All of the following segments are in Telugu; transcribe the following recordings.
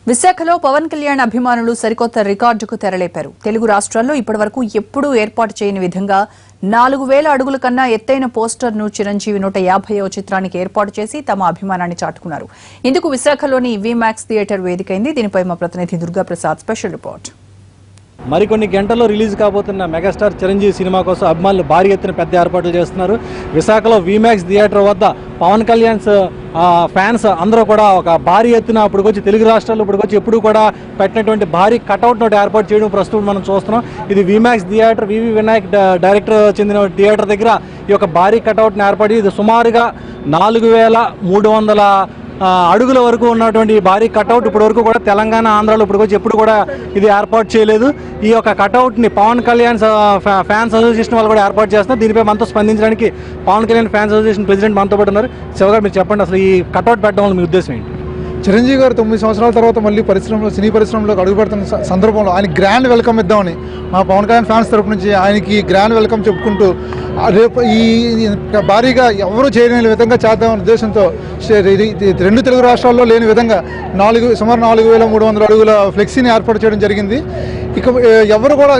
విశాఖలో పవన్ కళ్యాణ్ అభిమానులు సరికొత్త రికార్డుకు తెరలేపారు. తెలుగు రాష్ట్రాల్లో ఇప్పటివరకు ఎప్పుడూ ఏర్పాటు చేయని విధంగా 4000 అడుగుల కన్నా ఎత్తైన పోస్టర్ను చిరంజీవి 150వ చిత్రానికి ఏర్పాటు చేసి తమ అభిమానాన్ని చాటుకున్నారు. ఇందుకు విశాఖలోని విమాక్స్ థియేటర్ వేదికైంది. దీనిపై మా ప్రతినిధి దుర్గాప్రసాద్ స్పెషల్ రిపోర్ట్. మరికొన్ని గంటల్లో రిలీజ్ కాబోతున్న మెగాస్టార్ చిరంజీవి సినిమా కోసం అభిమానులు భారీ ఎత్తున పెద్ద ఏర్పాట్లు చేస్తున్నారు. విశాఖలో విమాక్స్ థియేటర్ వద్ద పవన్ కళ్యాణ్ ఫ్యాన్స్ అందరూ కూడా ఒక భారీ ఎత్తున ఇప్పటికొచ్చి తెలుగు రాష్ట్రాల్లో ఇప్పటికొచ్చి ఎప్పుడు కూడా పెట్టినటువంటి భారీ కటౌట్ నోటి ఏర్పాటు చేయడం ప్రస్తుతం మనం చూస్తున్నాం. ఇది విమాక్స్ థియేటర్ వివి వినాయక్ డైరెక్టర్ చెందిన థియేటర్ దగ్గర ఈ యొక్క భారీ కటౌట్ని ఏర్పాటు. ఇది సుమారుగా 4300 అడుగుల వరకు ఉన్నటువంటి భారీ కటౌట్ ఇప్పటి వరకు కూడా తెలంగాణ ఆంధ్రాలో ఇప్పటికొచ్చి ఎప్పుడు కూడా ఇది ఏర్పాటు చేయలేదు. ఈ యొక్క కటౌట్ని పవన్ కళ్యాణ్ ఫ్యాన్స్ అసోసియేషన్ వాళ్ళు కూడా ఏర్పాటు చేస్తున్నారు. దీనిపై మనతో స్పందించడానికి Pawan Kalyan fans association president మనతో పాటు ఉన్నారు. శివగారు, మీరు చెప్పండి, అసలు ఈ కటౌట్ పెట్టడం వల్ల మీ ఉద్దేశం ఏంటి? చిరంజీవి గారు 9 సంవత్సరాల తర్వాత మళ్ళీ సినీ పరిశ్రమలోకి అడుగుపెడుతున్న సందర్భంలో ఆయన గ్రాండ్ వెల్కమ్ ఇద్దామని మా పవన్ కళ్యాణ్ ఫ్యాన్స్ తరపు నుంచి ఆయనకి గ్రాండ్ వెల్కమ్ చెప్పుకుంటూ రేపు ఈ భారీగా ఎవరు చేయలేని విధంగా చేద్దామనే ఉద్దేశంతో రెండు తెలుగు రాష్ట్రాల్లో లేని విధంగా సుమారు 4300 అడుగుల ఫ్లెక్సీని ఏర్పాటు చేయడం జరిగింది. ఇక ఎవరు కూడా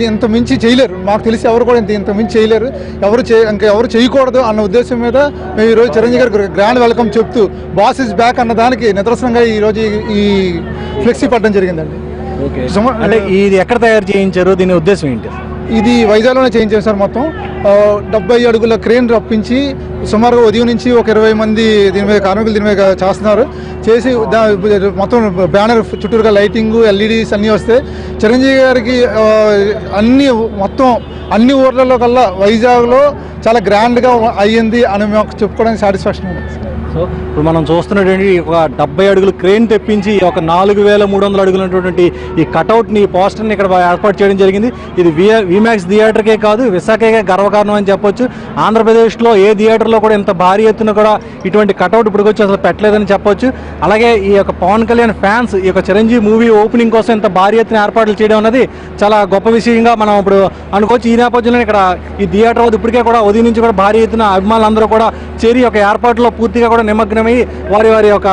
ఇంత మించి చేయలేరు, మాకు తెలిసి ఎవరు కూడా ఇంత మించి చేయలేరు, ఎవరు చేయకూడదు అన్న ఉద్దేశం మీద మేము ఈరోజు చిరంజీవి గారికి గ్రాండ్ వెల్కమ్ చెప్తూ బాస్ ఇస్ బ్యాక్ అన్న దానికి నిదర్శనంగా ఈరోజు ఈ ఫ్లెక్సీ పడడం జరిగిందండి. అంటే ఇది ఎక్కడ తయారు చేయించారు, దీని ఉద్దేశం ఏంటి? ఇది వైజాగ్లోనే చేయించారు సార్. మొత్తం 70 అడుగుల క్రేన్ రప్పించి సుమారుగా ఉదయం నుంచి ఒక 20 మంది కార్మికులు దీని మీద చేస్తున్నారు. చేసి మొత్తం బ్యానర్ చుట్టూరుగా లైటింగ్ ఎల్ఈడీస్ అన్నీ వస్తే చిరంజీవి గారికి మొత్తం అన్ని ఊర్లలో కల్లా వైజాగ్లో చాలా గ్రాండ్గా అయ్యింది అని మాకు చెప్పుకోవడానికి సాటిస్ఫాక్షన్ ఉంది. సో ఇప్పుడు మనం చూస్తున్నటువంటి ఒక 70 అడుగులు క్రేన్ తెప్పించి ఒక 4300 అడుగులటువంటి ఈ కటౌట్ని పోస్టర్ని ఇక్కడ ఏర్పాటు చేయడం జరిగింది. ఇది విమాక్స్ థియేటర్కే కాదు విశాఖకే గర్వకారణం అని చెప్పొచ్చు. ఆంధ్రప్రదేశ్లో ఏ థియేటర్లో కూడా ఇంత భారీ ఎత్తున కూడా ఇటువంటి కటౌట్ ఇప్పటికొచ్చి అసలు పెట్టలేదని చెప్పొచ్చు. అలాగే ఈ యొక్క పవన్ కళ్యాణ్ ఫ్యాన్స్ ఈ యొక్క చిరంజీవి మూవీ ఓపెనింగ్ కోసం ఇంత భారీ ఎత్తున ఏర్పాట్లు చేయడం అనేది చాలా గొప్ప విషయంగా మనం ఇప్పుడు అనుకోవచ్చు. ఈ నేపథ్యంలో ఇక్కడ ఈ థియేటర్ వద్ద ఇప్పటికే కూడా ఉదయం నుంచి కూడా భారీ ఎత్తున అభిమానులందరూ కూడా చేరి ఒక ఏర్పాట్లో పూర్తిగా కూడా నిమగ్నమై వారి యొక్క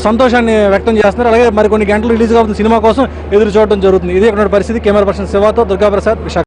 సంతోషాన్ని వ్యక్తం చేస్తున్నారు. అలాగే మరికొన్ని గంటలు రిలీజ్ అవుతున్న సినిమా కోసం ఎదురు చూడడం జరుగుతుంది. ఇదే పరిస్థితి. కెమెరా పర్సన్ శివతో దుర్గాప్రసాద్, విశాఖ.